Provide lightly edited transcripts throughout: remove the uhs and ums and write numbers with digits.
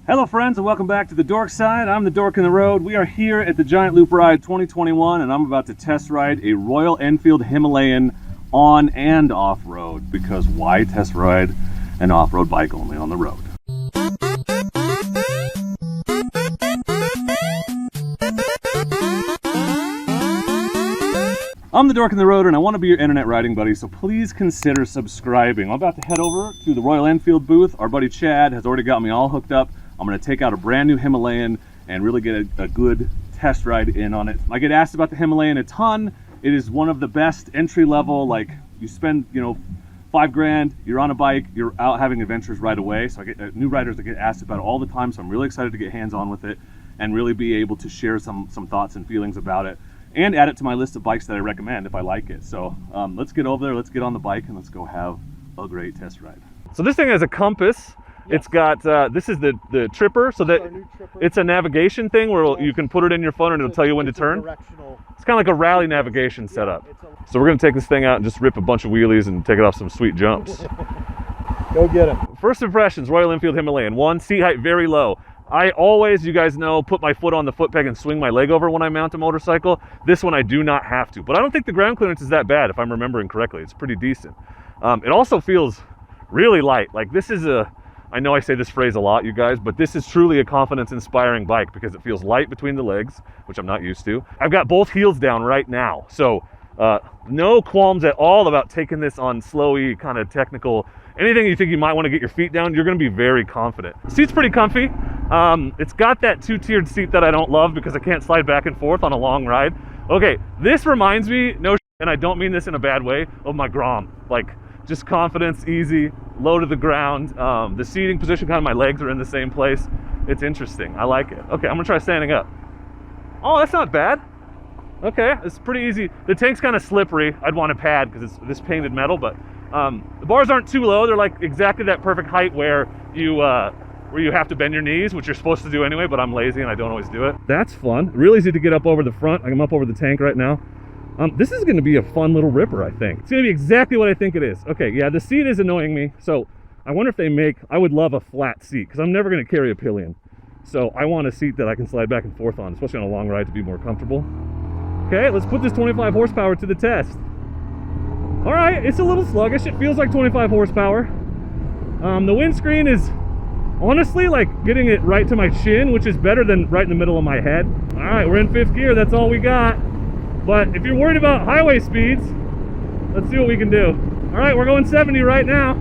Hello friends and welcome back to the Dork Side. I'm the Dork in the Road. We are here at the Giant Loop Ride 2021 and I'm about to test ride a Royal Enfield Himalayan on and off-road, because why test ride an off-road bike only on the road? I'm the Dork in the Road and I want to be your internet riding buddy, so please consider subscribing. I'm about to head over to the Royal Enfield booth. Our buddy Chad has already got me all hooked up. I'm going to take out a brand new Himalayan and really get a good test ride in on it. I get asked about the Himalayan a ton. It is one of the best entry level, like you spend, $5 grand, you're on a bike, you're out having adventures right away. So I get new riders that get asked about it all the time. So I'm really excited to get hands on with it and really be able to share some thoughts and feelings about it and add it to my list of bikes that I recommend if I like it. So let's get over there, let's get on the bike and let's go have a great test ride. So this thing has a compass. Yes. It's got, this is the tripper, so that it's a navigation thing where you can put it in your phone and it'll tell you when to turn. It's kind of like a rally navigation setup. So we're going to take this thing out and just rip a bunch of wheelies and take it off some sweet jumps. Go get it. First impressions, Royal Enfield Himalayan. One, seat height very low. I always, you guys know, put my foot on the foot peg and swing my leg over when I mount a motorcycle. This one I do not have to, but I don't think the ground clearance is that bad if I'm remembering correctly. It's pretty decent. It also feels really light. Like this is I know I say this phrase a lot, you guys, but this is truly a confidence-inspiring bike because it feels light between the legs, which I'm not used to. I've got both heels down right now, so no qualms at all about taking this on slowy, kind of technical. Anything you think you might want to get your feet down, you're going to be very confident. The seat's pretty comfy. It's got that two-tiered seat that I don't love because I can't slide back and forth on a long ride. Okay, this reminds me, and I don't mean this in a bad way, of my Grom. Like, just confidence, easy, low to the ground. The seating position, kind of my legs are in the same place. It's interesting. I like it. Okay, I'm gonna try standing up. Oh, that's not bad. Okay, it's pretty easy. The tank's kind of slippery. I'd want a pad because it's this painted metal, but the bars aren't too low. They're like exactly that perfect height where you have to bend your knees, which you're supposed to do anyway, but I'm lazy and I don't always do it. That's fun. Real easy to get up over the front. I'm up over the tank right now. This is going to be a fun little ripper, I think. It's going to be exactly what I think it is. Okay, yeah, the seat is annoying me. So I wonder if they make, I would love a flat seat because I'm never going to carry a pillion. So I want a seat that I can slide back and forth on, especially on a long ride to be more comfortable. Okay, let's put this 25 horsepower to the test. All right, it's a little sluggish. It feels like 25 horsepower. The windscreen is honestly like getting it right to my chin, which is better than right in the middle of my head. All right, we're in 5th gear. That's all we got. But if you're worried about highway speeds, let's see what we can do. All right, we're going 70 right now.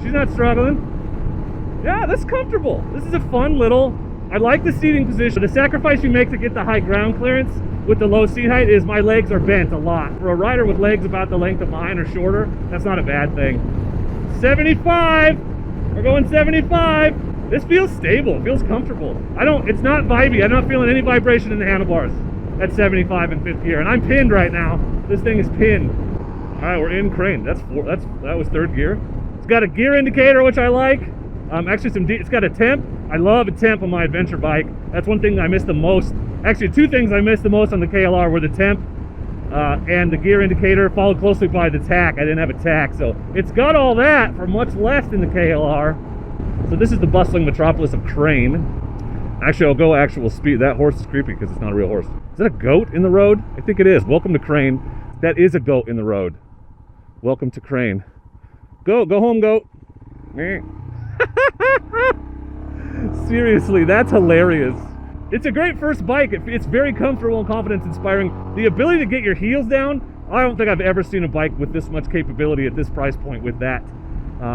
She's not struggling. Yeah, that's comfortable. This is a fun little, I like the seating position. The sacrifice you make to get the high ground clearance with the low seat height is my legs are bent a lot. For a rider with legs about the length of mine or shorter, that's not a bad thing. 75, we're going 75. This feels stable, it feels comfortable. It's not vibey, I'm not feeling any vibration in the handlebars. At 75 in 5th gear, and I'm pinned right now. This thing is pinned. All right, we're in crane. That was 3rd gear. It's got a gear indicator, which I like. Actually, it's got a temp. I love a temp on my adventure bike. That's one thing I miss the most. Actually, 2 things I miss the most on the KLR were the temp and the gear indicator, followed closely by the tack. I didn't have a tack, so it's got all that for much less than the KLR. So this is the bustling metropolis of Crane. Actually, I'll go actual speed. That horse is creepy because it's not a real horse. Is that a goat in the road? I think it is. Welcome to Crane. That is a goat in the road. Welcome to Crane. Go home, goat. Seriously, that's hilarious. It's a great first bike. It's very comfortable and confidence inspiring. The ability to get your heels down, I don't think I've ever seen a bike with this much capability at this price point with that.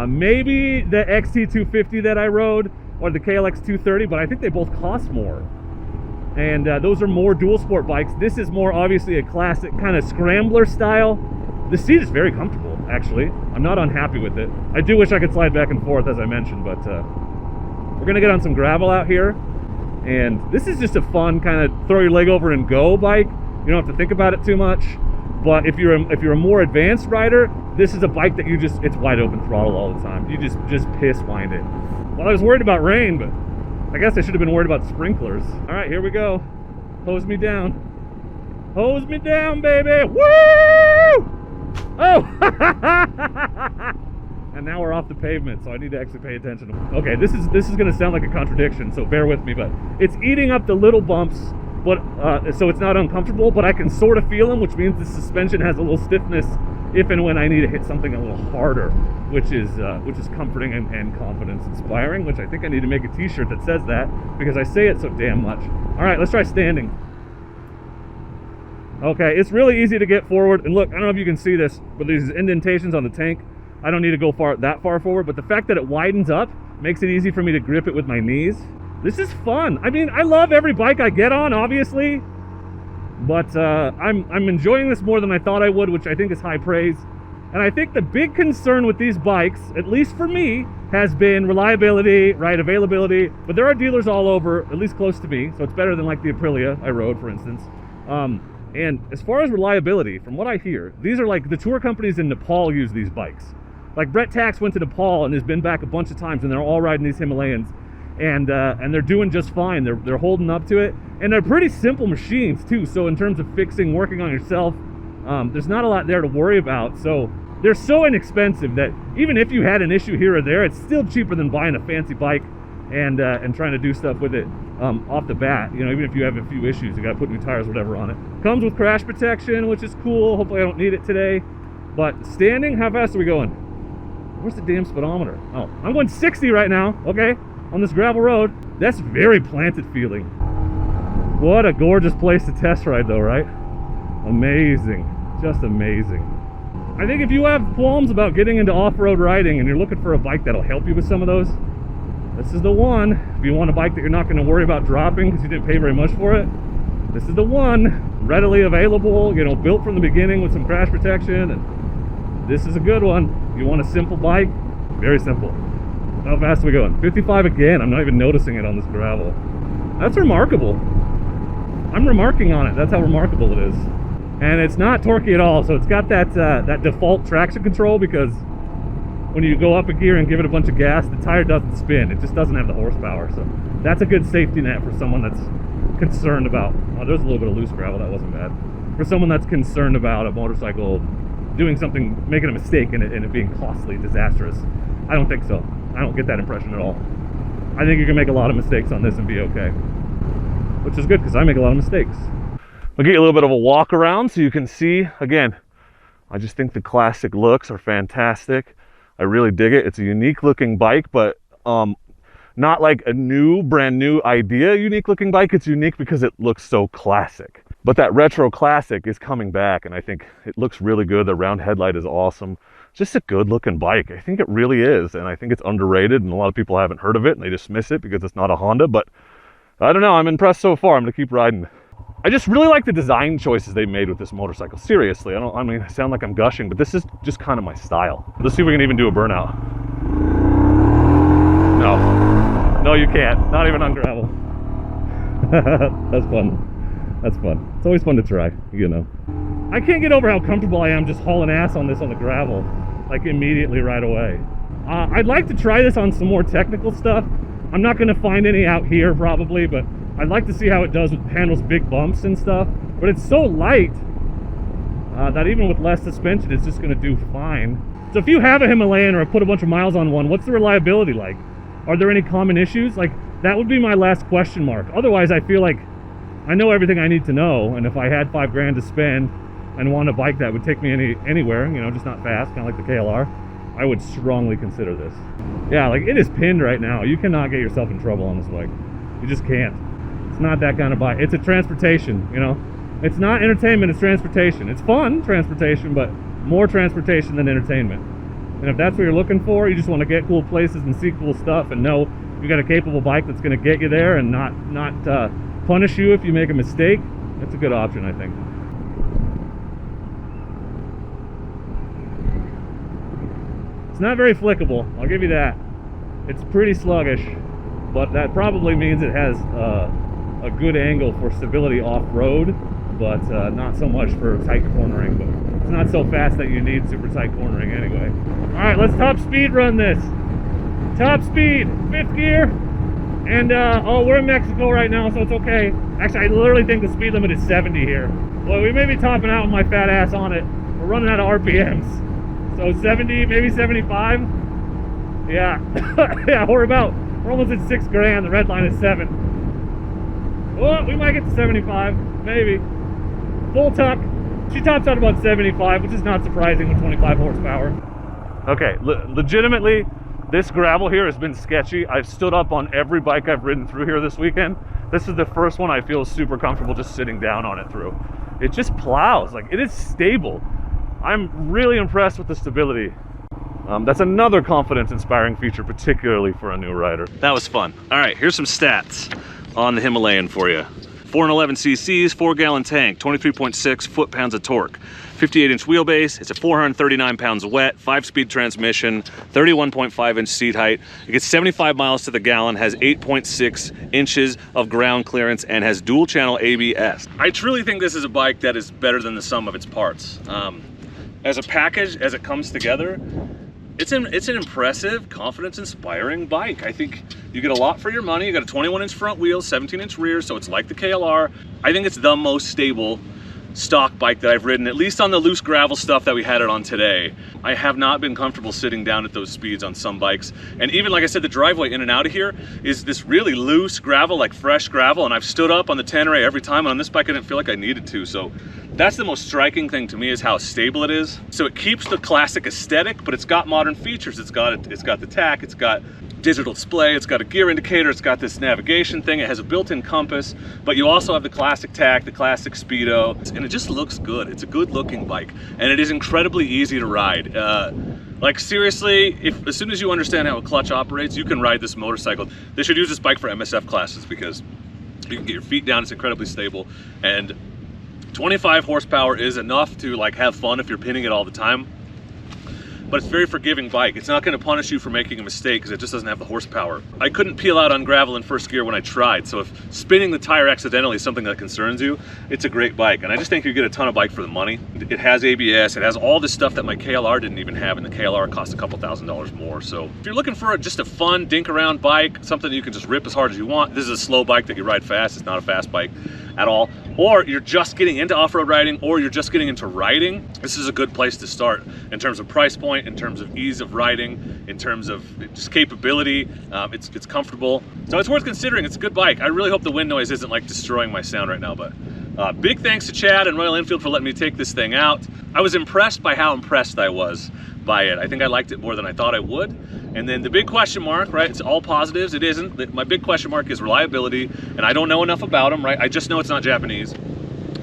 Maybe the XT250 that I rode, or the KLX 230, but I think they both cost more. And those are more dual sport bikes. This is more obviously a classic kind of scrambler style. The seat is very comfortable, actually. I'm not unhappy with it. I do wish I could slide back and forth, as I mentioned, but we're gonna get on some gravel out here. And this is just a fun kind of throw your leg over and go bike. You don't have to think about it too much. But if you're a more advanced rider, this is a bike that it's wide open throttle all the time. You just piss wind it. Well, I was worried about rain, but I guess I should have been worried about sprinklers. All right, here we go. Hose me down. Hose me down, baby. Woo! Oh! and now we're off the pavement, so I need to actually pay attention. Okay, this is going to sound like a contradiction, so bear with me, but it's eating up the little bumps, but so it's not uncomfortable, but I can sort of feel them, which means the suspension has a little stiffness if and when I need to hit something a little harder, which is comforting and confidence inspiring, which I think I need to make a t-shirt that says that, because I say it so damn much. All right, let's try standing. Okay, it's really easy to get forward, and look, I don't know if you can see this, but these indentations on the tank, I don't need to go that far forward, but the fact that it widens up makes it easy for me to grip it with my knees. This is fun. I mean, I love every bike I get on, obviously, but I'm enjoying this more than I thought I would, which I think is high praise. And I think the big concern with these bikes, at least for me, has been reliability, right, availability, but there are dealers all over, at least close to me, so it's better than like the Aprilia I rode, for instance. And as far as reliability, from what I hear, these are like the tour companies in Nepal use these bikes. Like Brett Tax went to Nepal and has been back a bunch of times, and they're all riding these Himalayans, and they're doing just fine. They're holding up to it, and they're pretty simple machines too. So in terms of fixing, working on yourself, there's not a lot there to worry about. So they're so inexpensive that even if you had an issue here or there, it's still cheaper than buying a fancy bike and trying to do stuff with it off the bat. You know, even if you have a few issues, you got to put new tires, whatever, on it. Comes with crash protection, which is cool. Hopefully I don't need it today. But standing, how fast are we going? Where's the damn speedometer? Oh, I'm going 60 right now, okay, on this gravel road. That's very planted feeling. What a gorgeous place to test ride though, right? Amazing, just amazing. I think if you have qualms about getting into off-road riding and you're looking for a bike that'll help you with some of those, this is the one. If you want a bike that you're not going to worry about dropping because you didn't pay very much for it, this is the one. Readily available, you know, built from the beginning with some crash protection, and this is a good one. You want a simple bike? Very simple. How fast are we going? 55 again. I'm not even noticing it on this gravel. That's remarkable. I'm remarking on it. That's how remarkable it is. And it's not torquey at all, so it's got that that default traction control, because when you go up a gear and give it a bunch of gas, the tire doesn't spin. It just doesn't have the horsepower. So that's a good safety net for someone that's concerned about, oh, there's a little bit of loose gravel, that wasn't bad. For someone that's concerned about a motorcycle doing something, making a mistake and it being costly, disastrous. I don't think so. I don't get that impression at all. I think you can make a lot of mistakes on this and be okay. Which is good, because I make a lot of mistakes. I'll get you a little bit of a walk around so you can see. Again, I just think the classic looks are fantastic. I really dig it. It's a unique looking bike, but not like a brand new idea unique looking bike. It's unique because it looks so classic. But that retro classic is coming back, and I think it looks really good. The round headlight is awesome. It's just a good looking bike. I think it really is, and I think it's underrated, and a lot of people haven't heard of it and they dismiss it because it's not a Honda, but I don't know. I'm impressed so far. I'm gonna keep riding. I just really like the design choices they made with this motorcycle. Seriously, I mean, I sound like I'm gushing, but this is just kind of my style. Let's see if we can even do a burnout. No, you can't. Not even on gravel. That's fun. That's fun. It's always fun to try, you know. I can't get over how comfortable I am just hauling ass on this on the gravel, like immediately right away. I'd like to try this on some more technical stuff. I'm not gonna find any out here probably, but I'd like to see how it handles big bumps and stuff. But it's so light that even with less suspension, it's just gonna do fine. So if you have a Himalayan or put a bunch of miles on one, what's the reliability like? Are there any common issues? Like, that would be my last question mark. Otherwise, I feel like I know everything I need to know, and if I had $5 grand to spend and want a bike that would take me anywhere, you know, just not fast, kind of like the KLR, I would strongly consider this. Yeah, like, it is pinned right now. You cannot get yourself in trouble on this bike. You just can't. It's not that kind of bike. It's a transportation, you know. It's not entertainment, it's transportation. It's fun transportation, but more transportation than entertainment. And if that's what you're looking for, you just want to get cool places and see cool stuff and know you got a capable bike that's going to get you there and not punish you if you make a mistake, that's a good option, I think. It's not very flickable, I'll give you that. It's pretty sluggish, but that probably means it has a good angle for stability off-road, but not so much for tight cornering. But it's not so fast that you need super tight cornering anyway. All right, let's top speed run this. Top speed, 5th gear. And, oh, we're in Mexico right now, so it's okay. Actually, I literally think the speed limit is 70 here. Well, we may be topping out with my fat ass on it. We're running out of RPMs. So 70, maybe 75. Yeah, yeah, we're almost at 6 grand. The red line is 7. Well, we might get to 75, maybe. Full tuck. She tops out about 75, which is not surprising with 25 horsepower. Okay, legitimately, this gravel here has been sketchy. I've stood up on every bike I've ridden through here this weekend. This is the first one I feel super comfortable just sitting down on it through. It just plows, like it is stable. I'm really impressed with the stability. That's another confidence-inspiring feature, particularly for a new rider. That was fun. All right, here's some stats on the Himalayan for you. 411 cc's, 4-gallon tank, 23.6 foot-pounds of torque, 58-inch wheelbase. It's a 439 pounds wet, 5-speed transmission, 31.5-inch seat height. It gets 75 miles to the gallon, has 8.6 inches of ground clearance, and has dual-channel ABS. I truly think this is a bike that is better than the sum of its parts. As a package, as it comes together, it's an impressive, confidence-inspiring bike. I think you get a lot for your money. You got a 21-inch front wheel, 17-inch rear, so it's like the KLR. I think it's the most stable stock bike that I've ridden, at least on the loose gravel stuff that we had it on today. I have not been comfortable sitting down at those speeds on some bikes. And even, like I said, the driveway in and out of here is this really loose gravel, like fresh gravel, and I've stood up on the Tenere every time, and on this bike I didn't feel like I needed to. So that's the most striking thing to me, is how stable it is. So it keeps the classic aesthetic, but it's got modern features. It's got the tach, it's got digital display, it's got a gear indicator, it's got this navigation thing, it has a built-in compass, but you also have the classic tach, the classic speedo, and it just looks good. It's a good looking bike, and it is incredibly easy to ride. Like seriously, as soon as you understand how a clutch operates, you can ride this motorcycle. They should use this bike for MSF classes because you can get your feet down, it's incredibly stable, and 25 horsepower is enough to like have fun if you're pinning it all the time. But it's a very forgiving bike. It's not going to punish you for making a mistake because it just doesn't have the horsepower. I couldn't peel out on gravel in first gear when I tried, so if spinning the tire accidentally is something that concerns you, it's a great bike. And I just think you get a ton of bike for the money. It has ABS, it has all this stuff that my KLR didn't even have, and the KLR cost a couple $1,000s more. So if you're looking for just a fun dink around bike, something you can just rip as hard as you want, this is a slow bike that you ride fast. It's not a fast bike at all. Or you're just getting into off-road riding, or you're just getting into riding, this is a good place to start in terms of price point, in terms of ease of riding, in terms of just capability. It's comfortable, so it's worth considering. It's a good bike. I really hope the wind noise isn't like destroying my sound right now, but big thanks to Chad and Royal Enfield for letting me take this thing out. I was impressed by how impressed I was by it. I think I liked it more than I thought I would. And then the big question mark, right? It's all positives. It isn't. My big question mark is reliability, and I don't know enough about them, right? I just know it's not Japanese.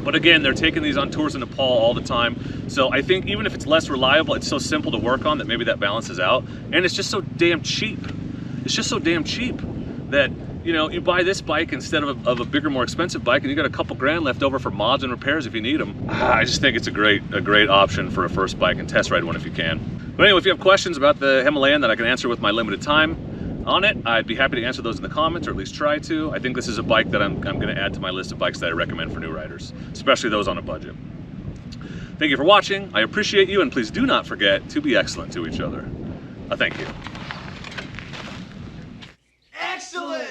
But again, they're taking these on tours in Nepal all the time. So I think even if it's less reliable, it's so simple to work on that maybe that balances out. And it's just so damn cheap. It's just so damn cheap that, you know, you buy this bike instead of a bigger, more expensive bike, and you got a couple grand left over for mods and repairs if you need them. I just think it's a great option for a first bike, and test ride one if you can. But anyway, if you have questions about the Himalayan that I can answer with my limited time on it, I'd be happy to answer those in the comments, or at least try to. I think this is a bike that I'm going to add to my list of bikes that I recommend for new riders, especially those on a budget. Thank you for watching. I appreciate you, and please do not forget to be excellent to each other. Thank you. Excellent!